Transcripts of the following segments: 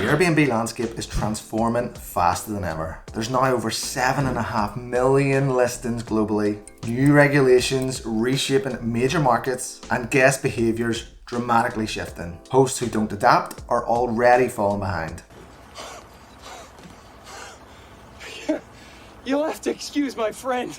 Airbnb landscape is transforming faster than ever. There's now over 7.5 million listings globally, new regulations reshaping major markets, and guest behaviours dramatically shifting. Hosts who don't adapt are already falling behind. You'll have to excuse my friend.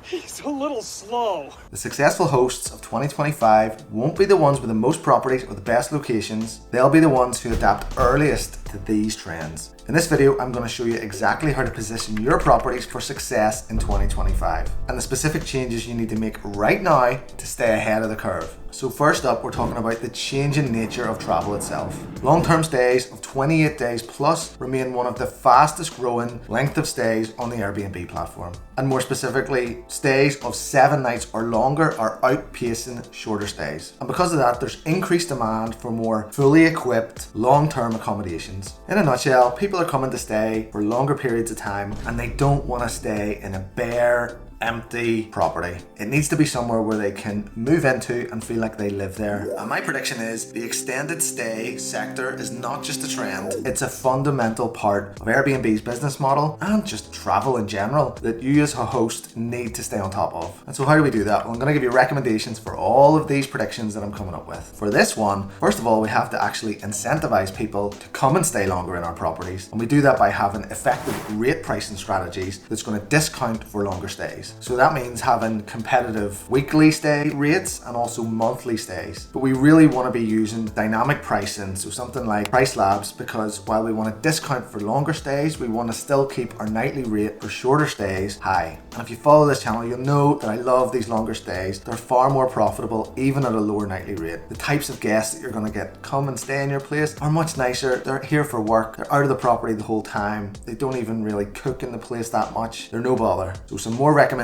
He's a little slow. The successful hosts of 2025 won't be the ones with the most properties or the best locations. They'll be the ones who adapt earliest to these trends. In this video, I'm going to show you exactly how to position your properties for success in 2025 and the specific changes you need to make right now to stay ahead of the curve. So first up, we're talking about the changing nature of travel itself. Long-term stays of 28 days plus remain one of the fastest growing length of stays on the Airbnb platform. And more specifically, stays of 7 nights or longer are outpacing shorter stays. And because of that, there's increased demand for more fully equipped long-term accommodations. In a nutshell, people are coming to stay for longer periods of time and they don't want to stay in a bare, empty property. It needs to be somewhere where they can move into and feel like they live there. And my prediction is the extended stay sector is not just a trend, it's a fundamental part of Airbnb's business model and just travel in general that you as a host need to stay on top of. And so how do we do that? Well, I'm going to give you recommendations for all of these predictions that I'm coming up with. For this one, first of all, we have to actually incentivize people to come and stay longer in our properties. And we do that by having effective rate pricing strategies that's going to discount for longer stays. So that means having competitive weekly stay rates and also monthly stays. But we really want to be using dynamic pricing, so something like Price Labs, because while we want to discount for longer stays, we want to still keep our nightly rate for shorter stays high. And if you follow this channel, you'll know that I love these longer stays. They're far more profitable even at a lower nightly rate. The types of guests that you're going to get come and stay in your place are much nicer. They're here for work. They're out of the property the whole time. They don't even really cook in the place that much. They're no bother. So some more recommendations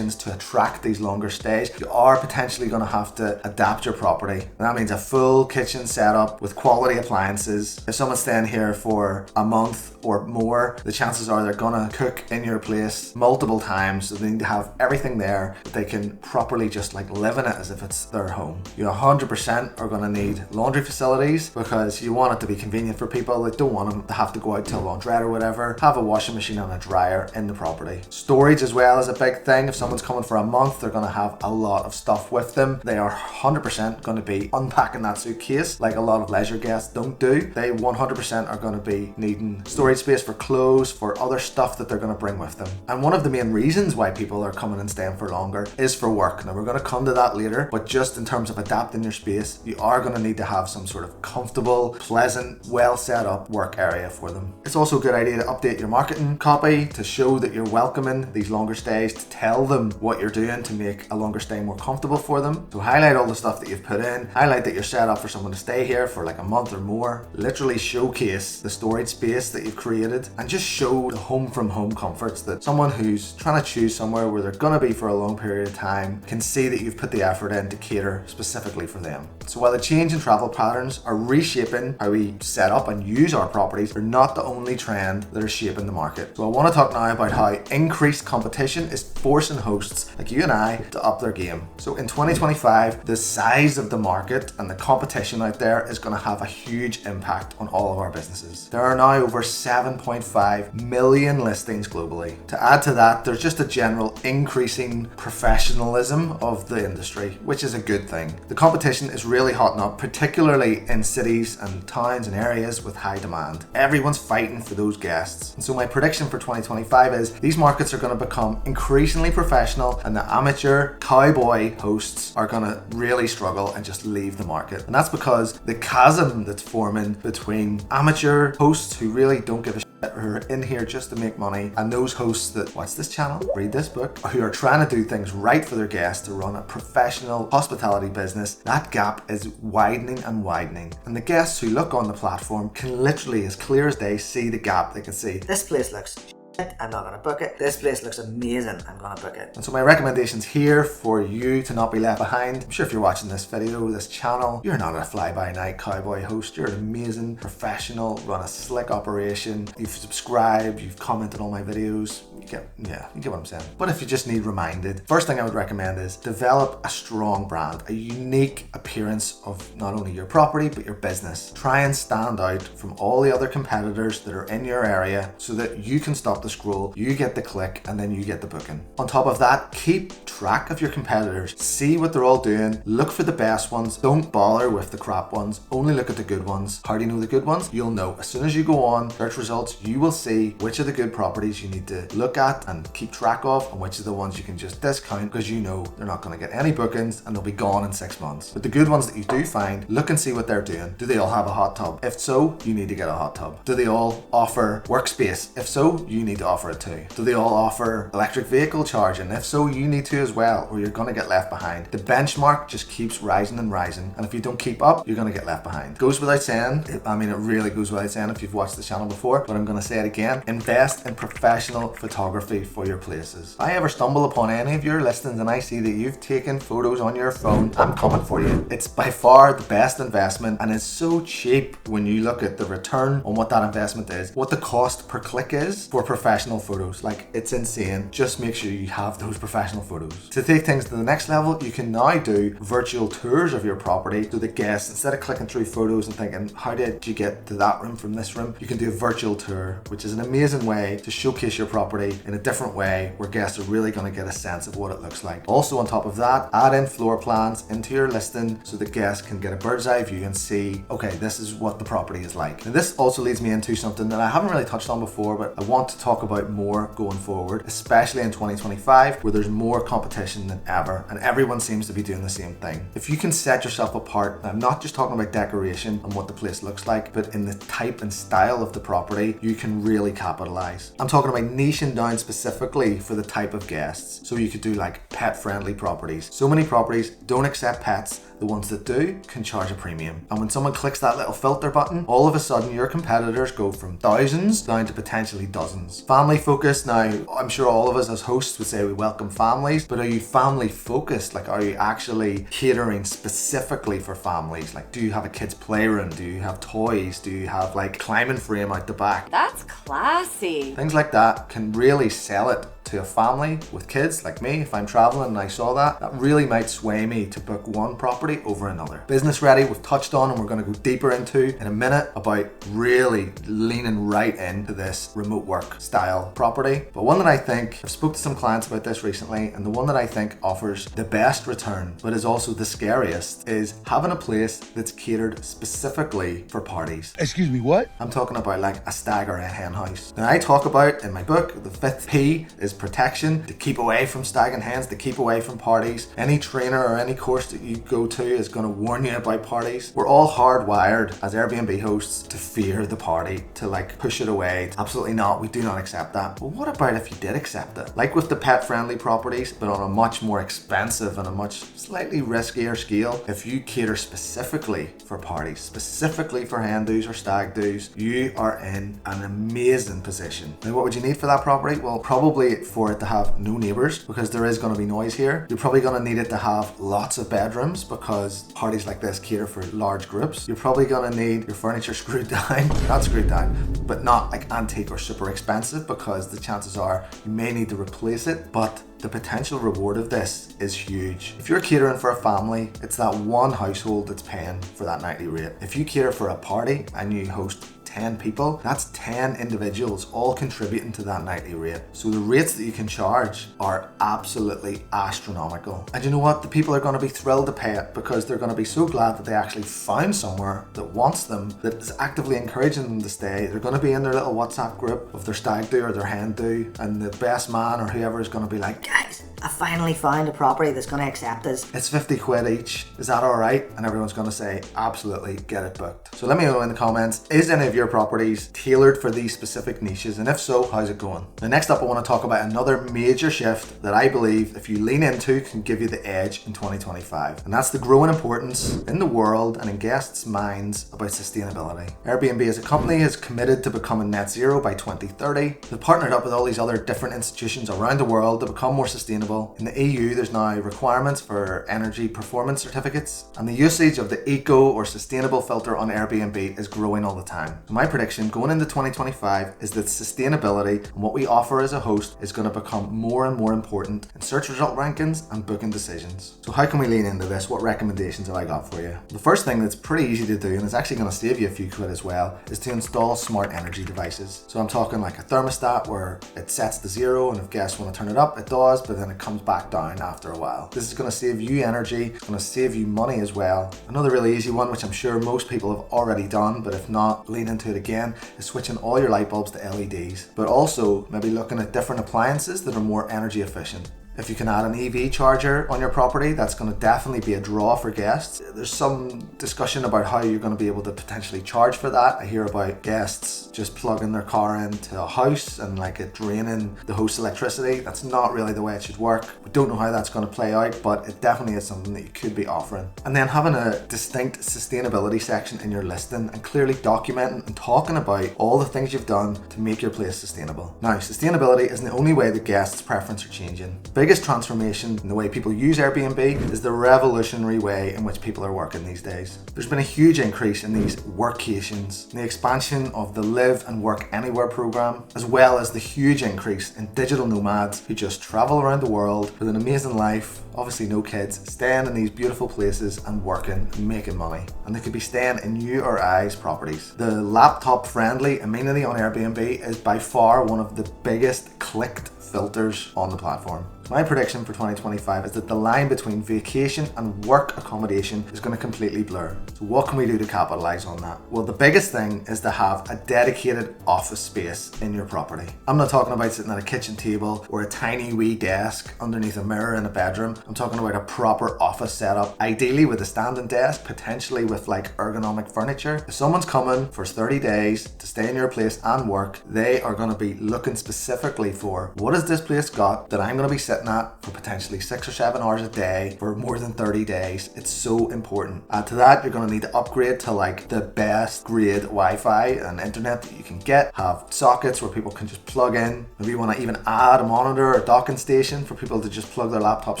to attract these longer stays. You are potentially going to have to adapt your property. And that means a full kitchen setup with quality appliances. If someone's staying here for a month or more, the chances are they're going to cook in your place multiple times. So they need to have everything there that they can properly just like live in it as if it's their home. You 100% are going to need laundry facilities because you want it to be convenient for people that don't want them to have to go out to a laundrette or whatever. Have a washing machine and a dryer in the property. Storage as well is a big thing. If someone's coming for a month, they're going to have a lot of stuff with them. They are 100% going to be unpacking that suitcase like a lot of leisure guests don't do. They 100% are going to be needing storage space for clothes, for other stuff that they're going to bring with them. And one of the main reasons why people are coming and staying for longer is for work. Now we're going to come to that later, but just in terms of adapting your space, you are going to need to have some sort of comfortable, pleasant, well set up work area for them. It's also a good idea to update your marketing copy to show that you're welcoming these longer stays, to tell them what you're doing to make a longer stay more comfortable for them. So highlight all the stuff that you've put in, highlight that you're set up for someone to stay here for like a month or more, literally showcase the storage space that you've created and just show the home from home comforts that someone who's trying to choose somewhere where they're going to be for a long period of time can see that you've put the effort in to cater specifically for them. So while the change in travel patterns are reshaping how we set up and use our properties, they're not the only trend that are shaping the market. So I want to talk now about how increased competition is forcing hosts like you and I to up their game. So in 2025, the size of the market and the competition out there is going to have a huge impact on all of our businesses. There are now over 7.5 million listings globally. To add to that, there's just a general increasing professionalism of the industry, which is a good thing. The competition is really hotting up, particularly in cities and towns and areas with high demand. Everyone's fighting for those guests. And so my prediction for 2025 is these markets are going to become increasingly professional and the amateur cowboy hosts are going to really struggle and just leave the market. And that's because the chasm that's forming between amateur hosts who really don't give a shit, who are in here just to make money, and those hosts that watch this channel, read this book, who are trying to do things right for their guests to run a professional hospitality business, that gap is widening and widening. And the guests who look on the platform can literally, as clear as day, see the gap. They can see, this place looks I'm not gonna book it. This place looks amazing, I'm gonna book it. And so my recommendations here for you to not be left behind. I'm sure if you're watching this video, this channel, you're not a fly-by-night cowboy host. You're an amazing professional, run a slick operation. You've subscribed, you've commented on my videos. You get what I'm saying. But if you just need reminded, first thing I would recommend is develop a strong brand, a unique appearance of not only your property, but your business. Try and stand out from all the other competitors that are in your area so that you can stop the scroll, you get the click, and then you get the booking. On top of that, keep track of your competitors. See what they're all doing. Look for the best ones. Don't bother with the crap ones. Only look at the good ones. How do you know the good ones? You'll know. As soon as you go on search results, you will see which are the good properties you need to look at and keep track of, and which are the ones you can just discount because you know they're not going to get any bookings and they'll be gone in 6 months. But the good ones that you do find, look and see what they're doing. Do they all have a hot tub? If so, you need to get a hot tub. Do they all offer workspace? If so, you need to offer it too. Do they all offer electric vehicle charging? If so, you need to as well, or you're going to get left behind. The benchmark just keeps rising and rising, and if you don't keep up, you're going to get left behind. Goes without saying, it really goes without saying if you've watched the channel before, but I'm going to say it again, invest in professional photography for your places. If I ever stumble upon any of your listings and I see that you've taken photos on your phone, I'm coming for you. It's by far the best investment, and it's so cheap when you look at the return on what that investment is, what the cost per click is for professional photos. Like, it's insane. Just make sure you have those professional photos. To take things to the next level, you can now do virtual tours of your property so the guests, instead of clicking through photos and thinking, how did you get to that room from this room? You can do a virtual tour, which is an amazing way to showcase your property in a different way where guests are really going to get a sense of what it looks like. Also, on top of that, add in floor plans into your listing so the guests can get a bird's eye view and see, okay, this is what the property is like. And this also leads me into something that I haven't really touched on before, but I want to talk about more going forward, especially in 2025, where there's more competition than ever and everyone seems to be doing the same thing. If you can set yourself apart, I'm not just talking about decoration and what the place looks like, but in the type and style of the property, you can really capitalize. I'm talking about niching down specifically for the type of guests. So you could do like pet-friendly properties. So many properties don't accept pets. The ones that do can charge a premium. And when someone clicks that little filter button, all of a sudden your competitors go from thousands down to potentially dozens. Family focused, now I'm sure all of us as hosts would say we welcome families, but are you family focused? Like, are you actually catering specifically for families? Like, do you have a kid's playroom? Do you have toys? Do you have like climbing frame out the back? That's classy. Things like that can really sell it to a family with kids like me. If I'm traveling and I saw that, that really might sway me to book one property over another. Business ready, we've touched on, and we're going to go deeper into in a minute about really leaning right into this remote work style property. But one that I think, I've spoke to some clients about this recently, and the one that I think offers the best return, but is also the scariest, is having a place that's catered specifically for parties. Excuse me, what? I'm talking about like a stag or a hen house. Now, I talk about in my book, the 5th P is protection, to keep away from stag and hens, to keep away from parties. Any trainer or any course that you go to is going to warn you about parties. We're all hardwired as Airbnb hosts to fear the party, to like push it away. Absolutely not, we do not accept that. But what about if you did accept it? Like with the pet-friendly properties, but on a much more expensive and a much slightly riskier scale, if you cater specifically for parties, specifically for hen do's or stag do's, you are in an amazing position. Now, what would you need for that property? Well, probably for it to have no neighbors, because there is going to be noise here. You're probably going to need it to have lots of bedrooms, because parties like this cater for large groups. You're probably going to need your furniture screwed down, not screwed down, but not like antique or super expensive, because the chances are you may need to replace it, but the potential reward of this is huge. If you're catering for a family, it's that one household that's paying for that nightly rate. If you cater for a party and you host 10 people, that's 10 individuals all contributing to that nightly rate. So the rates that you can charge are absolutely astronomical. And you know what? The people are going to be thrilled to pay it, because they're going to be so glad that they actually found somewhere that wants them, that is actively encouraging them to stay. They're going to be in their little WhatsApp group of their stag do or their hen do, and the best man or whoever is going to be like, guys, I finally found a property that's going to accept us. It's 50 quid each. Is that all right? And everyone's going to say, absolutely, get it booked. So let me know in the comments, is any of your properties tailored for these specific niches? And if so, how's it going? Now, next up, I want to talk about another major shift that I believe if you lean into can give you the edge in 2025. And that's the growing importance in the world and in guests' minds about sustainability. Airbnb as a company has committed to becoming net zero by 2030. They've partnered up with all these other different institutions around the world to become more sustainable. In the EU, there's now requirements for energy performance certificates, and the usage of the eco or sustainable filter on Airbnb is growing all the time. My prediction going into 2025 is that sustainability and what we offer as a host is going to become more and more important in search result rankings and booking decisions. So how can we lean into this? What recommendations have I got for you? The first thing that's pretty easy to do, and it's actually going to save you a few quid as well, is to install smart energy devices. So I'm talking like a thermostat where it sets to zero, and if guests want to turn it up, it does, but then it comes back down after a while. This is going to save you energy, it's going to save you money as well. Another really easy one, which I'm sure most people have already done, but if not, lean into it again, is switching all your light bulbs to LEDs, but also maybe looking at different appliances that are more energy efficient. If you can add an EV charger on your property, that's going to definitely be a draw for guests. There's some discussion about how you're going to be able to potentially charge for that. I hear about guests just plugging their car into a house and like it draining the host's electricity. That's not really the way it should work. We don't know how that's going to play out, but it definitely is something that you could be offering. And then having a distinct sustainability section in your listing and clearly documenting and talking about all the things you've done to make your place sustainable. Now, sustainability isn't the only way the guests' preference are changing. Biggest transformation in the way people use Airbnb is the revolutionary way in which people are working these days. There's been a huge increase in these workations, the expansion of the Live and Work Anywhere program, as well as the huge increase in digital nomads who just travel around the world with an amazing life, obviously no kids, staying in these beautiful places and working and making money. And they could be staying in you or I's properties. The laptop friendly amenity on Airbnb is by far one of the biggest clicked filters on the platform. My prediction for 2025 is that the line between vacation and work accommodation is going to completely blur. So what can we do to capitalize on that? Well, the biggest thing is to have a dedicated office space in your property. I'm not talking about sitting at a kitchen table or a tiny wee desk underneath a mirror in a bedroom. I'm talking about a proper office setup, ideally with a standing desk, potentially with like ergonomic furniture. If someone's coming for 30 days to stay in your place and work, they are going to be looking specifically for what has this place got that I'm going to be sitting at for potentially 6 or 7 hours a day for more than 30 days. It's so important. Add to that, you're going to need to upgrade to like the best grade Wi-Fi and internet that you can get. Have sockets where people can just plug in. Maybe you want to even add a monitor or docking station for people to just plug their laptop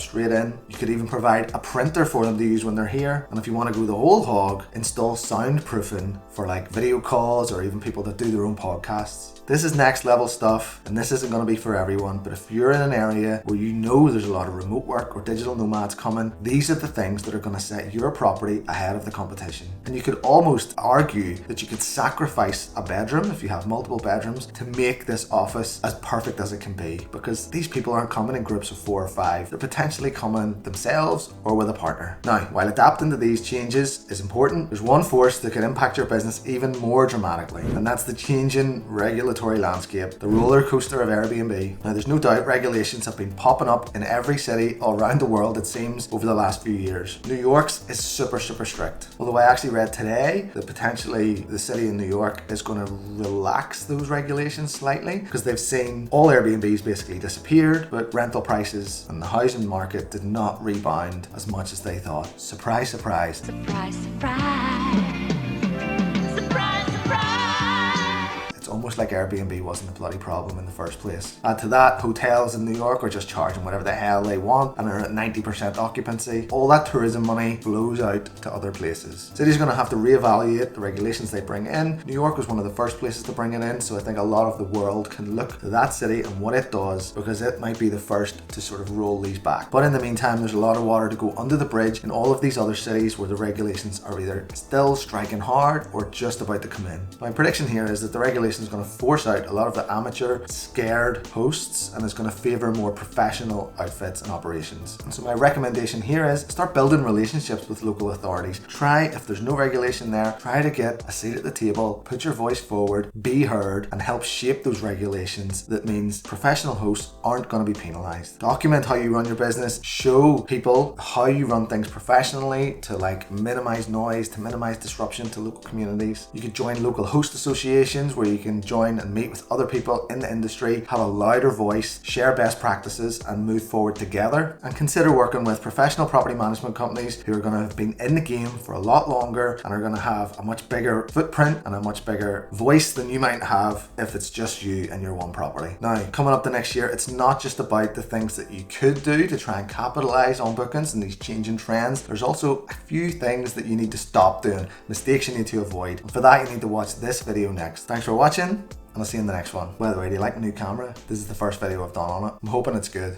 straight in. You could even provide a printer for them to use when they're here. And if you want to go the whole hog, install soundproofing for like video calls or even people that do their own podcasts. This is next level stuff, and this isn't going to be for everyone, but if you're in an area where you know there's a lot of remote work or digital nomads coming, these are the things that are going to set your property ahead of the competition. And you could almost argue that you could sacrifice a bedroom, if you have multiple bedrooms, to make this office as perfect as it can be, because these people aren't coming in groups of 4 or 5. They're potentially coming themselves or with a partner. Now, while adapting to these changes is important, there's one force that could impact your business even more dramatically, and that's the changing regulatory landscape, the roller coaster of Airbnb. Now, there's no doubt regulations have been popping up in every city all around the world, it seems, over the last few years. New York's is super strict. Although I actually read today that potentially the city in New York is going to relax those regulations slightly because they've seen all Airbnbs basically disappeared, but rental prices and the housing market did not rebound as much as they thought. Surprise, surprise. Surprise, surprise. Surprise, surprise. It's almost like Airbnb wasn't the bloody problem in the first place. Add to that, hotels in New York are just charging whatever the hell they want and are at 90% occupancy. All that tourism money flows out to other places. Cities are going to have to reevaluate the regulations they bring in. New York was one of the first places to bring it in, so I think a lot of the world can look to that city and what it does, because it might be the first to sort of roll these back. But in the meantime, there's a lot of water to go under the bridge in all of these other cities where the regulations are either still striking hard or just about to come in. My prediction here is that the regulations are going to force out a lot of the amateur, scared hosts and is going to favor more professional outfits and operations. And so my recommendation here is start building relationships with local authorities. Try, if there's no regulation there, try to get a seat at the table, put your voice forward, be heard, and help shape those regulations. That means professional hosts aren't going to be penalized. Document how you run your business. Show people how you run things professionally to like minimize noise, to minimize disruption to local communities. You could join local host associations where you can join and meet with other people in the industry, have a louder voice, share best practices, and move forward together. And consider working with professional property management companies who are going to have been in the game for a lot longer and are going to have a much bigger footprint and a much bigger voice than you might have if it's just you and your one property. Now, coming up the next year, it's not just about the things that you could do to try and capitalize on bookings and these changing trends. There's also a few things that you need to stop doing, mistakes you need to avoid. And for that, you need to watch this video next. Thanks for watching, and I'll see you in the next one. By the way, do you like the new camera? This is the first video I've done on it. I'm hoping it's good.